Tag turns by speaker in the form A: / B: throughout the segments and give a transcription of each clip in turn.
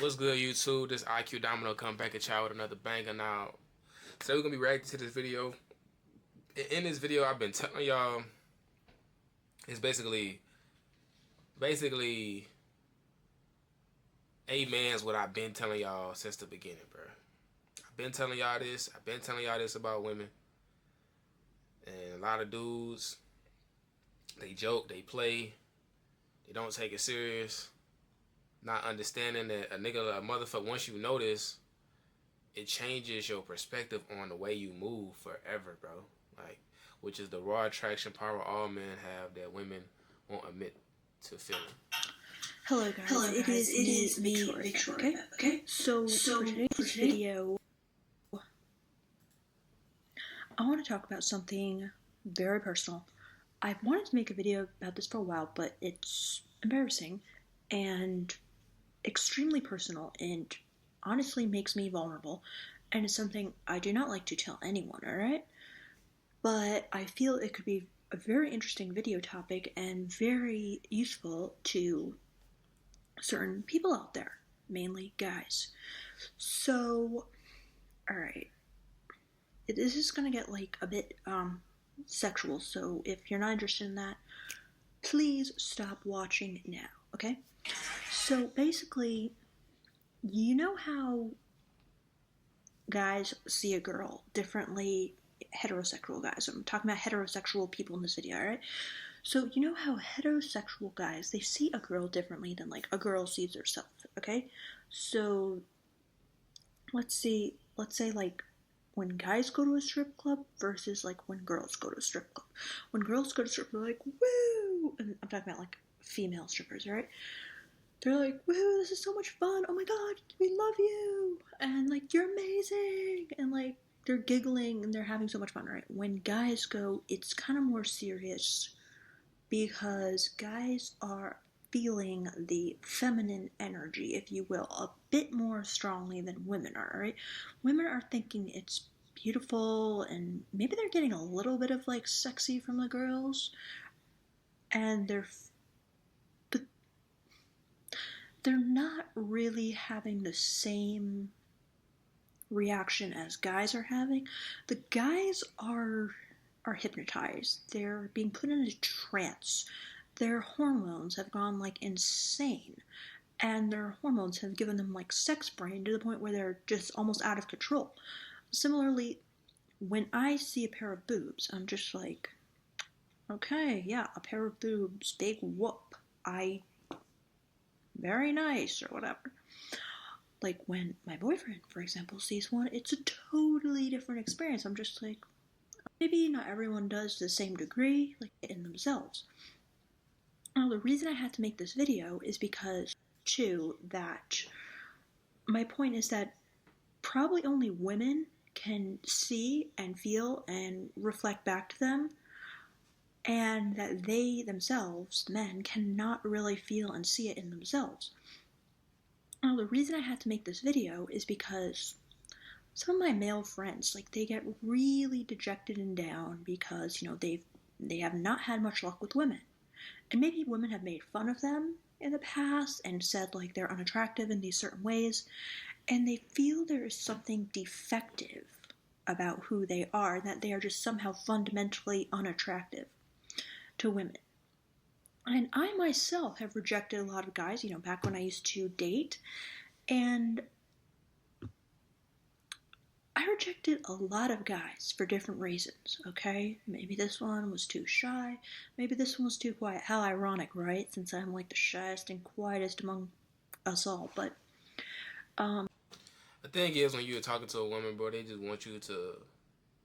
A: What's good, YouTube? This IQ Domino come back at y'all with another banger now. So we're gonna be reacting to this video. In this video, I've been telling y'all it's basically amens what I've been telling y'all since the beginning, bro. I've been telling y'all this. I've been telling y'all this about women. And a lot of dudes, they joke, they play, they don't take it serious. Not understanding that a motherfucker, once you know this, it changes your perspective on the way you move forever, bro. Like, which is the raw attraction power all men have that women won't admit to feeling.
B: Hello guys, it is me, Victoria, okay? So for today's video, I want to talk about something very personal. I've wanted to make a video about this for a while, but it's embarrassing and extremely personal and honestly makes me vulnerable, and it's something I do not like to tell anyone, alright? But I feel it could be a very interesting video topic and very useful to certain people out there, mainly guys. So, alright. This is gonna get like a bit sexual, so if you're not interested in that, please stop watching now, okay? So basically, you know how guys see a girl differently, heterosexual guys. I'm talking about heterosexual people in this video, alright? So you know how heterosexual guys, they see a girl differently than like a girl sees herself, okay? So let's say like when guys go to a strip club versus like when girls go to a strip club. When girls go to strip club, they're like, woo! And I'm talking about like female strippers, right? They're like, woo, this is so much fun. Oh my god, we love you. And like, you're amazing. And like, they're giggling and they're having so much fun, right? When guys go, it's kind of more serious because guys are feeling the feminine energy, if you will, a bit more strongly than women are, right? Women are thinking it's beautiful and maybe they're getting a little bit of like sexy from the girls, and but they're not really having the same reaction as guys are having. The guys are hypnotized. They're being put in a trance. Their hormones have gone like insane, and their hormones have given them like sex brain to the point where they're just almost out of control. Similarly, when I see a pair of boobs, I'm just like, okay, yeah, a pair of boobs, big whoop. Very nice, or whatever. Like when my boyfriend, for example, sees one, it's a totally different experience. I'm just like, maybe not everyone does to the same degree, like in themselves. Now, the reason I had to make this video is because, too, that my point is that probably only women can see and feel and reflect back to them, and that they themselves, men, cannot really feel and see it in themselves. Now, the reason I had to make this video is because some of my male friends, like, they get really dejected and down because, you know, they have not had much luck with women. And maybe women have made fun of them in the past and said, like, they're unattractive in these certain ways, and they feel there is something defective about who they are, that they are just somehow fundamentally unattractive to women. And I myself have rejected a lot of guys, you know, back when I used to date, and I rejected a lot of guys for different reasons, okay? Maybe this one was too shy, maybe this one was too quiet. How ironic, right? Since I'm like the shyest and quietest among us all, but
A: The thing is, when you're talking to a woman, bro, they just want you to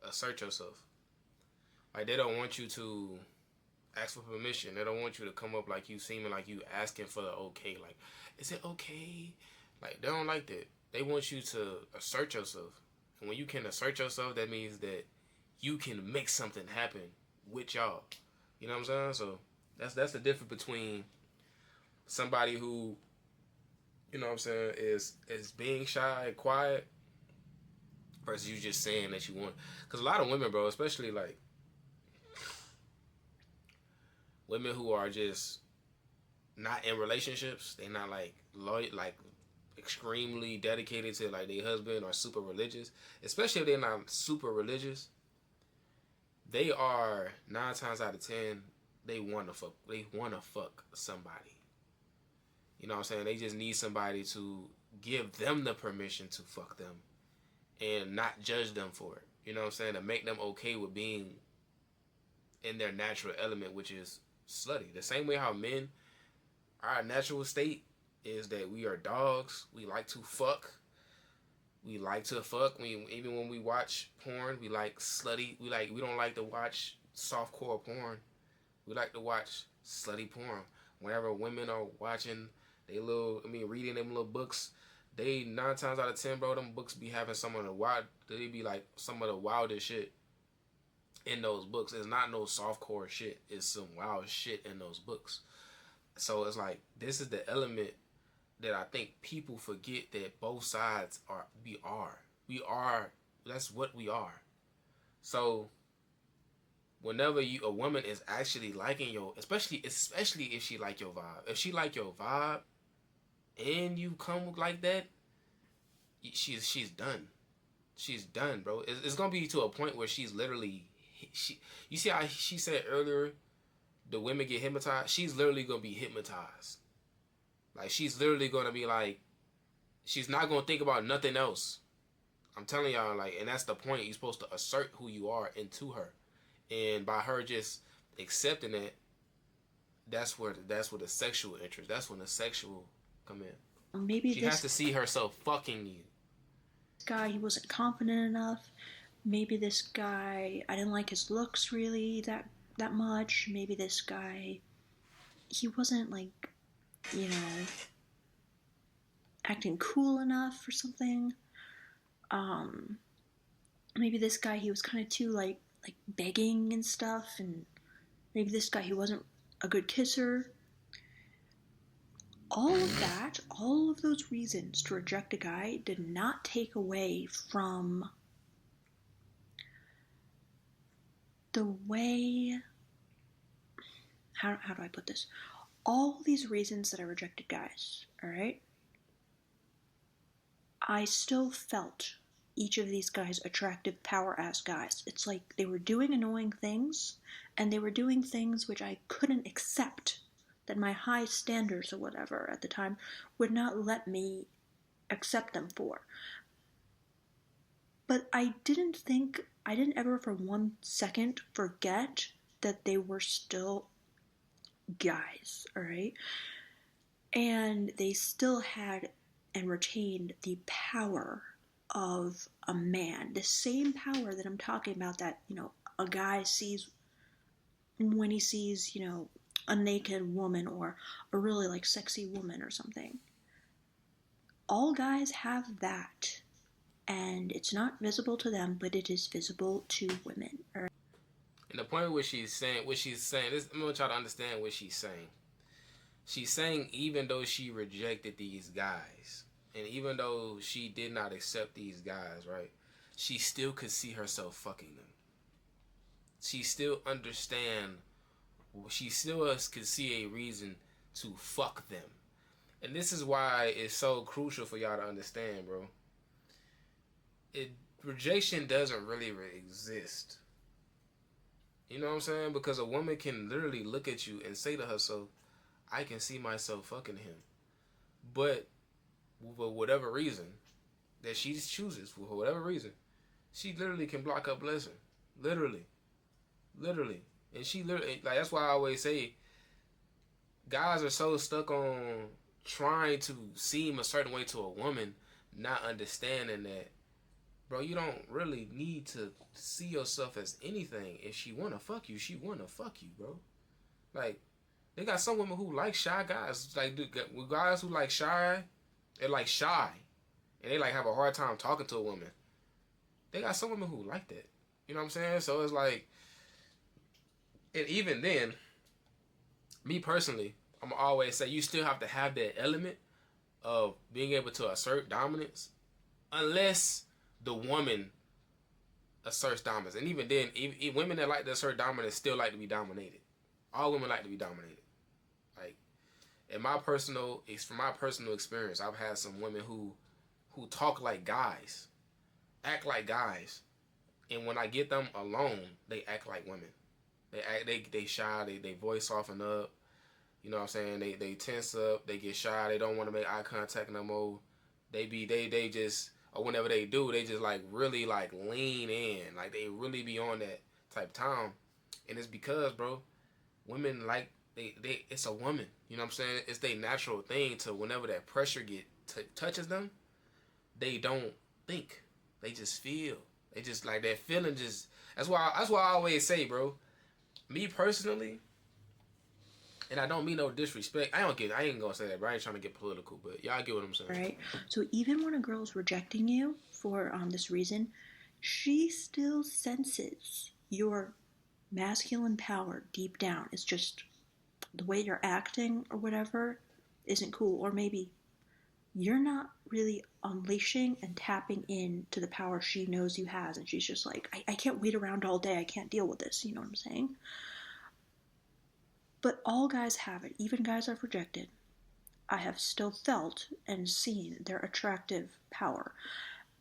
A: assert yourself. Like, they don't want you to ask for permission. They don't want you to come up like you seeming like you asking for the okay. Like, is it okay? Like, they don't like that. They want you to assert yourself. And when you can assert yourself, that means that you can make something happen with y'all. You know what I'm saying? So that's the difference between somebody who, you know what I'm saying, is being shy and quiet versus you just saying that you want. Because a lot of women, bro, especially like women who are just not in relationships, they not like loyal, like extremely dedicated to like their husband or super religious, especially if they're not super religious, they are 9 times out of 10 they wanna fuck. They wanna fuck somebody. You know what I'm saying? They just need somebody to give them the permission to fuck them and not judge them for it. You know what I'm saying? To make them okay with being in their natural element, which is slutty. The same way how men, our natural state is that we are dogs. We like to fuck. We like to fuck. Even when we watch porn, we like slutty. We don't like to watch softcore porn. We like to watch slutty porn. Whenever women are watching reading them little books, they 9 times out of 10, bro, them books be having some of the wild. They be like some of the wildest shit in those books. It's not no softcore shit. It's some wild shit in those books. So it's like this is the element that I think people forget that both sides are. We are. That's what we are. So whenever a woman is actually liking your, especially if she like your vibe. If she like your vibe, and you come like that, she's done. She's done, bro. It's gonna be to a point where she's literally You see how she said earlier, the women get hypnotized. She's literally gonna be hypnotized. Like she's literally gonna be like, she's not gonna think about nothing else. I'm telling y'all, like, and that's the point. You're supposed to assert who you are into her, and by her just accepting it, that's where the sexual interest. That's when the sexual come in.
B: Maybe
A: she has to see herself fucking you.
B: This guy, he wasn't confident enough. Maybe this guy, I didn't like his looks really that much. Maybe this guy, he wasn't like, acting cool enough or something. Maybe this guy, he was kind of too like begging and stuff, and maybe this guy, he wasn't a good kisser. All of that, all of those reasons to reject a guy did not take away from the way, how do I put this? All these reasons that I rejected guys, alright? I still felt each of these guys attractive, power-ass guys. It's like they were doing annoying things, and they were doing things which I couldn't accept, that my high standards or whatever at the time would not let me accept them for. But I didn't ever for 1 second forget that they were still guys, alright? And they still had and retained the power of a man. The same power that I'm talking about that, a guy sees when he sees, a naked woman or a really like sexy woman or something. All guys have that. And it's not visible to them, but it is visible to women. And
A: the point where she's saying, I'm going to try to understand what she's saying. She's saying even though she rejected these guys, and even though she did not accept these guys, right, she still could see herself fucking them. She still could see a reason to fuck them. And this is why it's so crucial for y'all to understand, bro. Rejection doesn't really exist. You know what I'm saying? Because a woman can literally look at you and say to herself, I can see myself fucking him. But for whatever reason that she chooses, for whatever reason, she literally can block her blessing. Literally. And she literally, like, that's why I always say, guys are so stuck on trying to seem a certain way to a woman, not understanding that, bro, you don't really need to see yourself as anything. If she wanna fuck you, she wanna fuck you, bro. Like, they got some women who like shy guys. Like, with guys who like shy, they're like shy. And they like have a hard time talking to a woman. They got some women who like that. You know what I'm saying? So it's like, and even then, me personally, I'm always say you still have to have that element of being able to assert dominance, unless the woman asserts dominance. And even then, even women that like to assert dominance still like to be dominated. All women like to be dominated. Like, from my personal experience, I've had some women who talk like guys, act like guys, and when I get them alone, they act like women. They shy, they voice soften up. You know what I'm saying? They tense up, they get shy, they don't want to make eye contact no more. They just, or whenever they do, they just like really like lean in, like they really be on that type of time, and it's because, bro, women like it's a woman. You know what I'm saying? It's their natural thing to whenever that pressure touches them, they don't think, they just feel. They just like that feeling. Just that's why I always say, bro. Me personally, and I don't mean no disrespect. I ain't gonna say that, bro. I ain't trying to get political, but y'all get what I'm saying.
B: Right. So even when a girl's rejecting you for this reason, she still senses your masculine power deep down. It's just the way you're acting or whatever isn't cool, or maybe you're not really unleashing and tapping into the power she knows you has, and she's just like, I can't wait around all day, I can't deal with this, you know what I'm saying? But all guys have it, even guys I've rejected. I have still felt and seen their attractive power.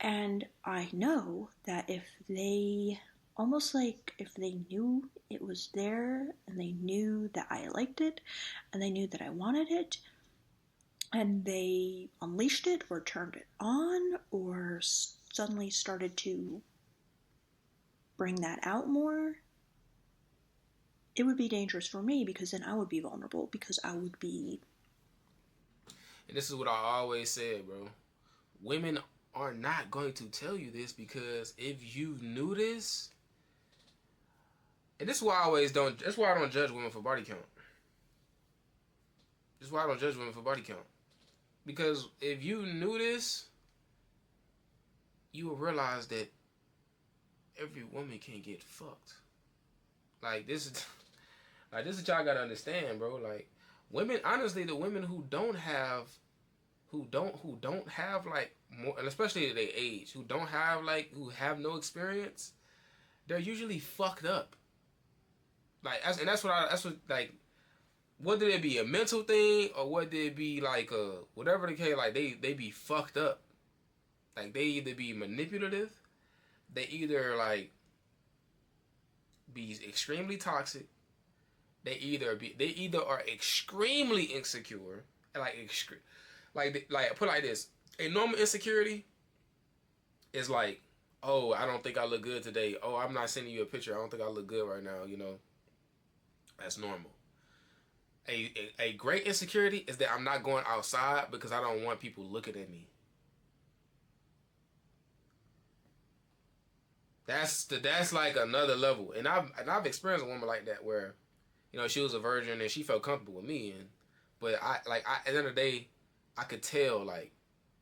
B: And I know that if they, almost like if they knew it was there, and they knew that I liked it, and they knew that I wanted it, and they unleashed it or turned it on or suddenly started to bring that out more, it would be dangerous for me, because then I would be vulnerable, because I would be...
A: And this is what I always said, bro. Women are not going to tell you this, because if you knew this, and this is why that's why I don't judge women for body count. This is why I don't judge women for body count. Because if you knew this, you would realize that every woman can get fucked. Like this is what y'all gotta understand, bro. Like women, honestly, the women who don't have like more, and especially at their age, who have no experience, they're usually fucked up. Like that's what whether it be a mental thing or whether it be like whatever the case, like they be fucked up. Like they either be manipulative, they either like be extremely toxic, they either are extremely insecure, like put it like this: a normal insecurity is like, oh, I don't think I look good today. Oh, I'm not sending you a picture. I don't think I look good right now. You know, that's normal. A great insecurity is that I'm not going outside because I don't want people looking at me. That's like another level. And I've experienced a woman like that where, you know, she was a virgin and she felt comfortable with me, but at the end of the day, I could tell like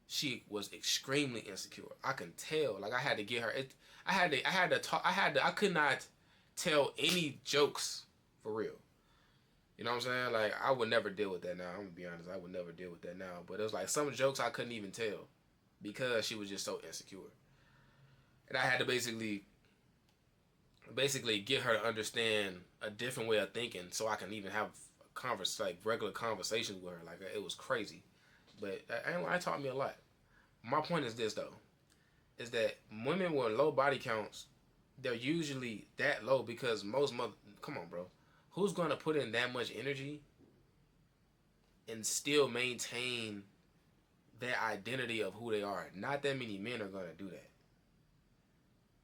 A: she was extremely insecure. I can tell. Like I had to get her. I could not tell any jokes for real. You know what I'm saying? Like, I would never deal with that now. I'm going to be honest. I would never deal with that now. But it was like some jokes I couldn't even tell because she was just so insecure. And I had to basically get her to understand a different way of thinking so I can even have regular conversations with her. Like, it was crazy. But it taught me a lot. My point is this, though, is that women with low body counts, they're usually that low because come on, bro. Who's going to put in that much energy and still maintain their identity of who they are? Not that many men are going to do that.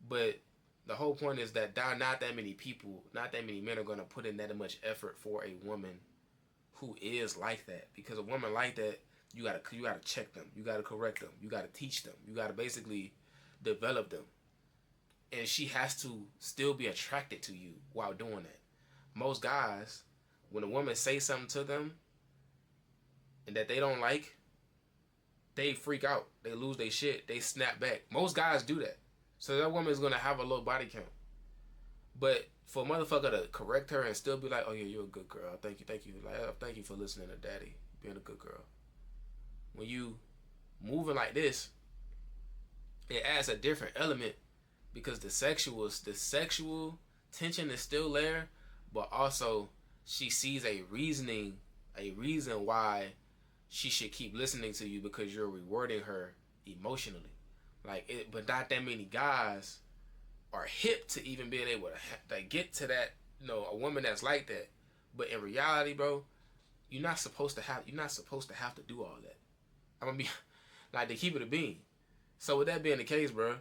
A: But the whole point is that not that many men are going to put in that much effort for a woman who is like that. Because a woman like that, you gotta check them. You got to correct them. You got to teach them. You got to basically develop them. And she has to still be attracted to you while doing that. Most guys, when a woman says something to them and that they don't like, they freak out. They lose their shit. They snap back. Most guys do that. So that woman is going to have a low body count. But for a motherfucker to correct her and still be like, oh yeah, you're a good girl. Thank you. Like, thank you for listening to daddy. Being a good girl. When you moving like this, it adds a different element because the sexual tension is still there. But also, she sees a reasoning a reason why she should keep listening to you because you're rewarding her emotionally. Like it, but not that many guys are hip to even being able to get to that. A woman that's like that. But in reality, bro, you're not supposed to have to do all that. I'm gonna be like, to keep it a bean. So with that being the case, bro,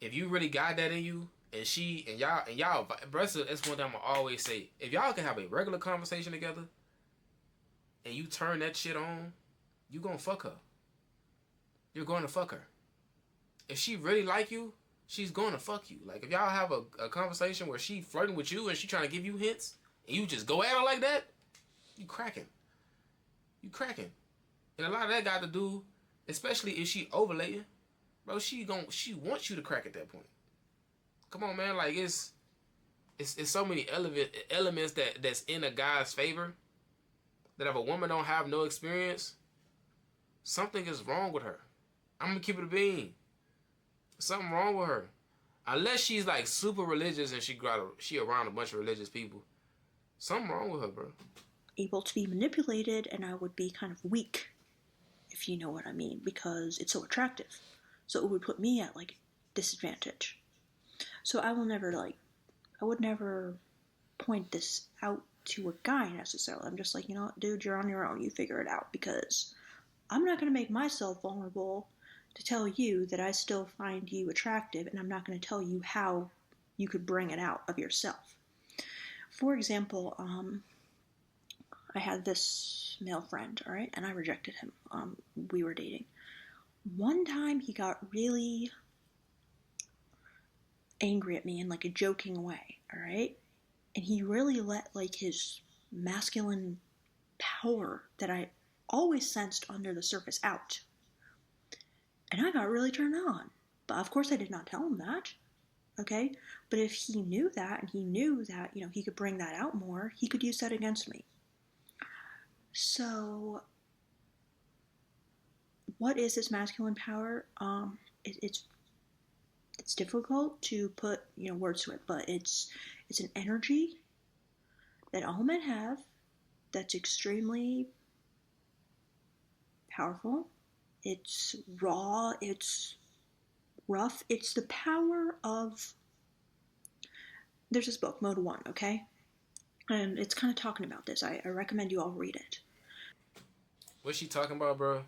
A: if you really got that in you, and she and y'all, bro, that's one thing I'm gonna always say. If y'all can have a regular conversation together, and you turn that shit on, you gonna fuck her. You're going to fuck her. If she really like you, she's going to fuck you. Like, if y'all have a conversation where she flirting with you and she trying to give you hints, and you just go at her like that, you cracking. You cracking. And a lot of that got to do, especially if she overlaying, bro, she wants you to crack at that point. Come on, man. Like, it's so many elements that's in a guy's favor that if a woman don't have no experience, something is wrong with her. I'm gonna keep it a bean. Something wrong with her. Unless she's like super religious and she around a bunch of religious people. Something wrong with her, bro.
B: Able to be manipulated, and I would be kind of weak, if you know what I mean, because it's so attractive. So it would put me at like disadvantage. So I would never point this out to a guy necessarily. I'm just like, dude, you're on your own. You figure it out, because I'm not going to make myself vulnerable to tell you that I still find you attractive, and I'm not going to tell you how you could bring it out of yourself. For example, I had this male friend, all right, and I rejected him. We were dating. One time he got really angry at me in like a joking way, all right? And he really let like his masculine power that I always sensed under the surface out. And I got really turned on. But of course I did not tell him that, okay? But if he knew that, and he knew that, he could bring that out more, he could use that against me. So, what is this masculine power? It's difficult to put words to it, but it's an energy that all men have that's extremely powerful. It's raw, it's rough, it's the power of... There's this book, Mode 1, okay? And it's kind of talking about this. I recommend you all read it.
A: What she talking about, bro,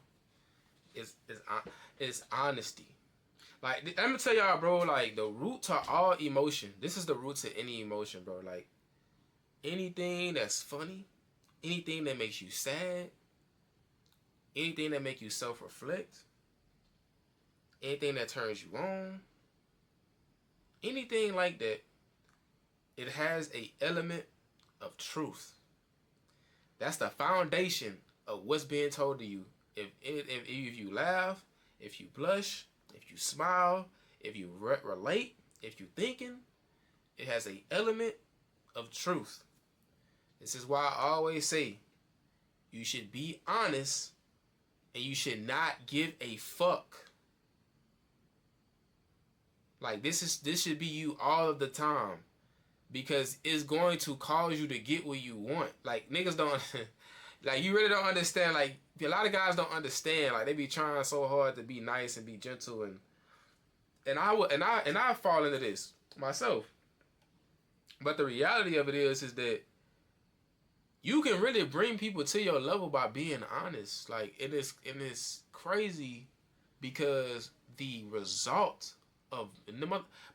A: is honesty. Like, I'm gonna tell y'all, bro, like, the root to all emotion, this is the root to any emotion, bro. Like, anything that's funny, anything that makes you sad, anything that makes you self-reflect, anything that turns you on, anything like that, it has a element of truth. That's the foundation of what's being told to you. If you laugh, if you blush, if you smile, if you relate, if you thinking, it has a element of truth. This is why I always say, you should be honest, and you should not give a fuck. Like, this should be you all of the time, because it's going to cause you to get what you want. Like, niggas don't like, you really don't understand. Like, a lot of guys don't understand. Like, they be trying so hard to be nice and be gentle, and I fall into this myself. But the reality of it is that you can really bring people to your level by being honest. Like, it is crazy, because the result of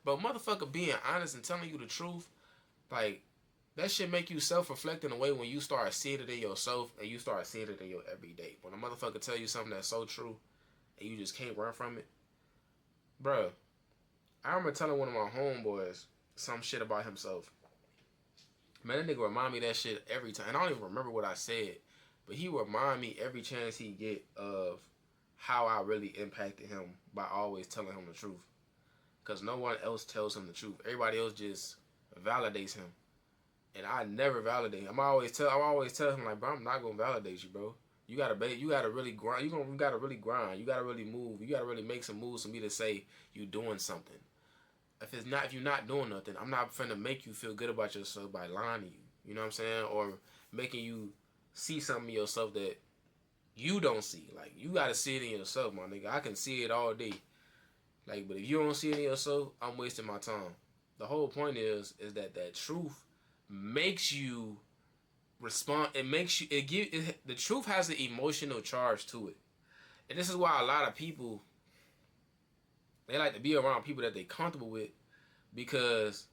A: motherfucker being honest and telling you the truth, like, that shit make you self-reflect in a way when you start seeing it in yourself and you start seeing it in your everyday. When a motherfucker tell you something that's so true and you just can't run from it. Bruh, I remember telling one of my homeboys some shit about himself. Man, that nigga remind me of that shit every time. And I don't even remember what I said, but he remind me every chance he get of how I really impacted him by always telling him the truth. Because no one else tells him the truth. Everybody else just validates him. And I never validate him. I always tell him, like, bro, I'm not gonna validate you, bro. You gotta really grind. You gotta really grind. You gotta really move. You gotta really make some moves for me to say you doing something. If you're not doing nothing, I'm not finna make you feel good about yourself by lying to you. You know what I'm saying? Or making you see something in yourself that you don't see. Like, you gotta see it in yourself, my nigga. I can see it all day. Like, but if you don't see it in yourself, I'm wasting my time. The whole point is that truth makes you respond. It makes you, the truth has an emotional charge to it. And this is why a lot of people, they like to be around people that they comfortable with, because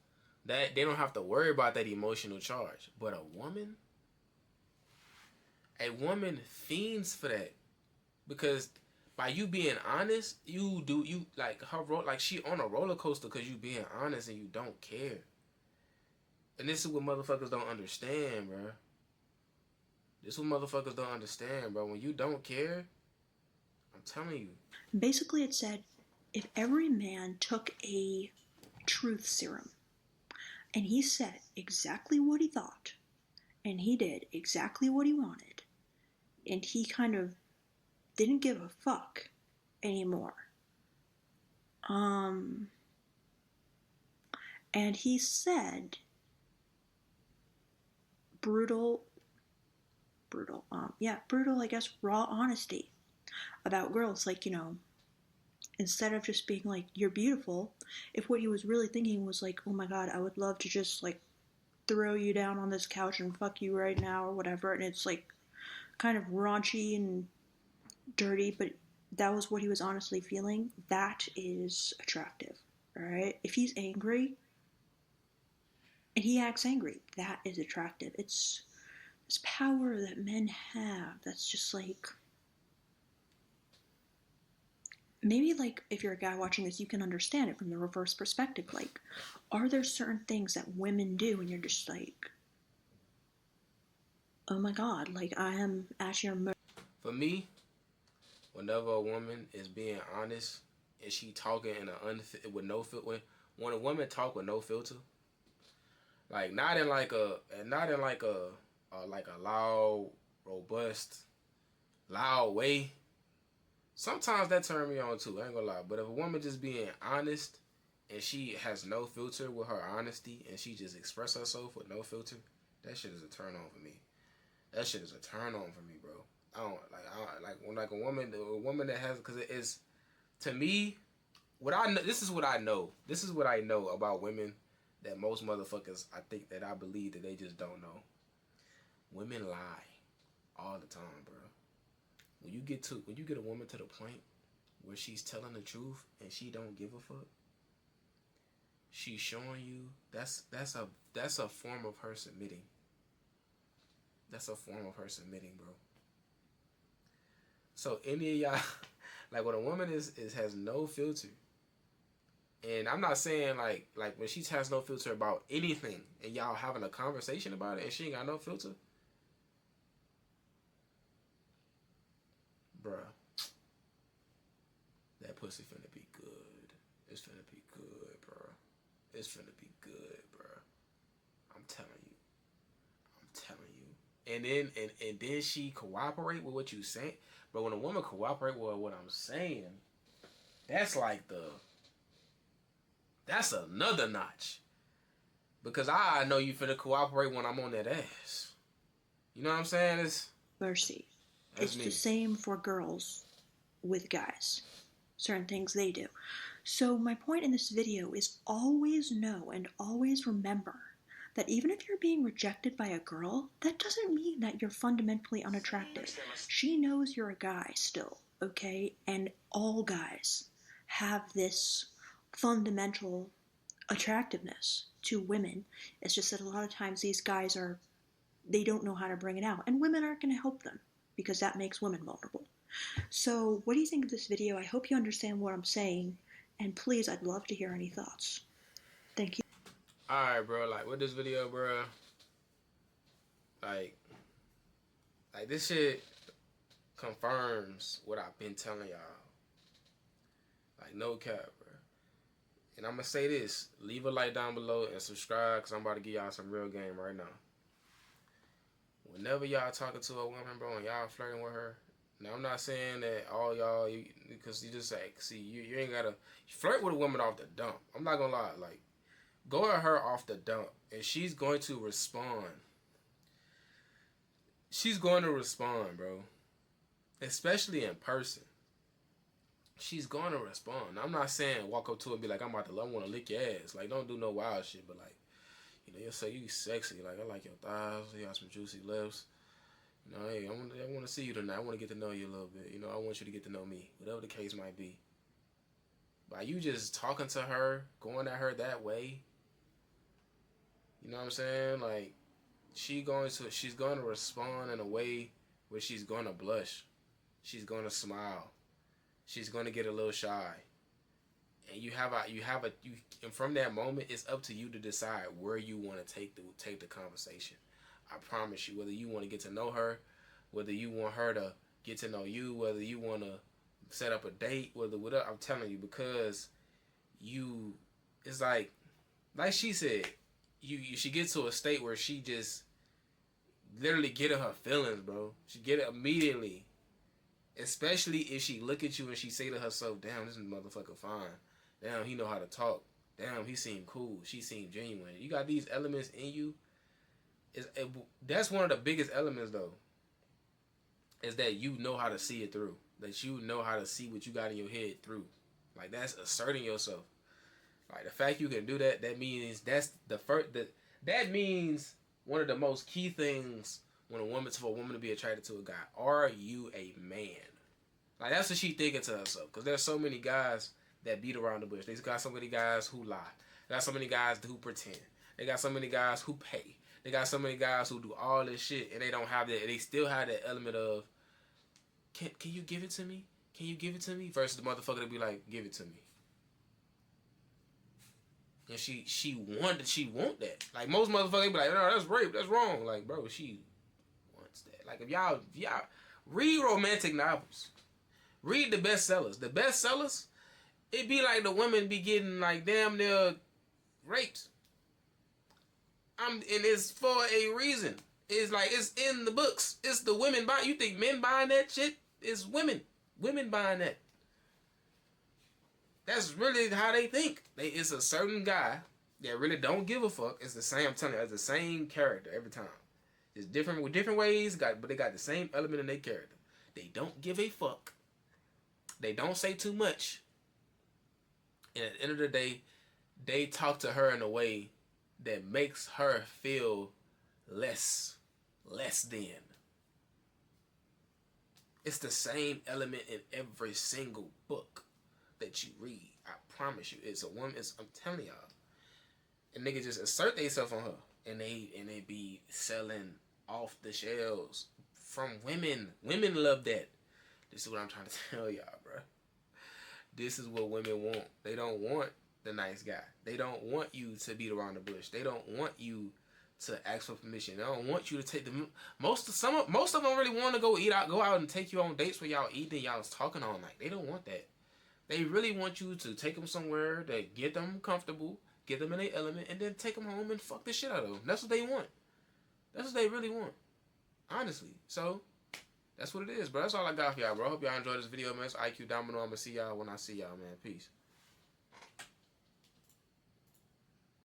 A: that they don't have to worry about that emotional charge. But a woman fiends for that, because by you being honest, you like her like she on a roller coaster because you being honest and you don't care. And this is what motherfuckers don't understand, bro. This is what motherfuckers don't understand, bro. When you don't care, I'm telling you.
B: Basically, it said if every man took a truth serum and he said exactly what he thought and he did exactly what he wanted and he kind of didn't give a fuck anymore. And he said brutal, I guess, raw honesty about girls. Like, you know, instead of just being like, you're beautiful, if what he was really thinking was like, oh my god, I would love to just like throw you down on this couch and fuck you right now or whatever, and it's like kind of raunchy and dirty, but that was what he was honestly feeling, that is attractive. Alright? If he's angry and he acts angry, that is attractive. It's this power that men have that's just like, maybe like if you're a guy watching this, you can understand it from the reverse perspective. Like, are there certain things that women do and you're just like, oh my god, like I am at your mercy?
A: For me, whenever a woman is being honest and she talking in with no filter, when a woman talk with no filter, like not in like a loud, robust, loud way, sometimes that turn me on too. I ain't gonna lie. But if a woman just being honest and she has no filter with her honesty and she just express herself with no filter, that shit is a turn on for me. That shit is a turn on for me, bro. I don't like a woman that has, because it is, to me, what I know. This is what I know. This is what I know about women that most motherfuckers, I think, that I believe that they just don't know. Women lie all the time, bro. When you get a woman to the point where she's telling the truth and she don't give a fuck, she's showing you that's a form of her submitting. That's a form of her submitting, bro. So any of y'all, like when a woman has no filter, and I'm not saying like when she has no filter about anything, and y'all having a conversation about it, and she ain't got no filter, bruh, that pussy finna be good. It's finna be good, bro. It's finna be good, bro. I'm telling you. And then she cooperate with what you saying. But when a woman cooperate with what I'm saying, that's another notch. Because I know you finna cooperate when I'm on that ass. You know what I'm saying?
B: Mercy. It's the same for girls with guys. Certain things they do. So my point in this video is always know and always remember that even if you're being rejected by a girl, that doesn't mean that you're fundamentally unattractive. She knows you're a guy still, okay? And all guys have this fundamental attractiveness to women. It's just that a lot of times these guys they don't know how to bring it out, and women aren't going to help them because that makes women vulnerable. So what do you think of this video? I hope you understand what I'm saying, and please, I'd love to hear any thoughts. Thank you.
A: Alright, bro, like with this video, bro, like this shit confirms what I've been telling y'all. Like, no cap, bro. And I'm gonna say this, leave a like down below and subscribe, because I'm about to give y'all some real game right now. Whenever y'all talking to a woman, bro, and y'all flirting with her, now I'm not saying that all y'all, because you just like, see, you ain't gotta flirt with a woman off the dump. I'm not gonna lie, like, go at her off the dump, and she's going to respond she's going to respond, bro. Especially in person. She's going to respond. I'm not saying walk up to her and be like, I want to lick your ass. Like, don't do no wild shit, but like, you know, you'll say you sexy. Like, I like your thighs. You got some juicy lips. You know, hey, I want to see you tonight. I want to get to know you a little bit. You know, I want you to get to know me. Whatever the case might be. By you just talking to her, going at her that way, you know what I'm saying? Like, she's going to respond in a way where she's going to blush. She's going to smile. She's going to get a little shy. And and from that moment, it's up to you to decide where you want to take the conversation. I promise you, whether you want to get to know her, whether you want her to get to know you, whether you want to set up a date, whatever, I'm telling you, because it's like she said, she gets to a state where she just literally get in her feelings, bro. She get it immediately. Especially if she look at you and she say to herself, damn, this motherfucker fine. Damn, he know how to talk. Damn, he seem cool. She seem genuine. You got these elements in you. That's one of the biggest elements, though, is that you know how to see it through. That you know how to see what you got in your head through. Like, that's asserting yourself. Like, the fact you can do that, that means that means one of the most key things for a woman to be attracted to a guy. Are you a man? Like, that's what she thinking to herself. Because there's so many guys that beat around the bush. They got so many guys who lie. They got so many guys who pretend. They got so many guys who pay. They got so many guys who do all this shit, and they don't have that. They still have that element of, can you give it to me? Can you give it to me? Versus the motherfucker to be like, give it to me. And she want that. Like, most motherfuckers be like, no, that's rape, that's wrong. Like, bro, she wants that. Like, if y'all read romantic novels, read the bestsellers. The bestsellers, it be like the women be getting like damn near raped. And it's for a reason. It's like, it's in the books. It's the women buying. You think men buying that shit? It's women. Women buying that. That's really how they think. It's a certain guy that really don't give a fuck. It's the same. I'm telling you, it's the same character every time. It's different with different ways, but they got the same element in their character. They don't give a fuck. They don't say too much. And at the end of the day, they talk to her in a way that makes her feel less than. It's the same element in every single book that you read. I promise you. It's a woman. I'm telling y'all. And niggas just assert themselves on her. And they be selling off the shelves from women. Women love that. This is what I'm trying to tell y'all, bro. This is what women want. They don't want the nice guy. They don't want you to beat around the bush. They don't want you to ask for permission. They don't want you to take them. Most of them really want to go out and take you on dates where y'all eating and y'all talking all night. They don't want that. They really want you to take them somewhere that get them comfortable, get them in their element, and then take them home and fuck the shit out of them. That's what they want. That's what they really want. Honestly. So, that's what it is, bro. That's all I got for y'all, bro. I hope y'all enjoyed this video, man. It's IQ Domino. I'm going to see y'all when I see y'all, man. Peace.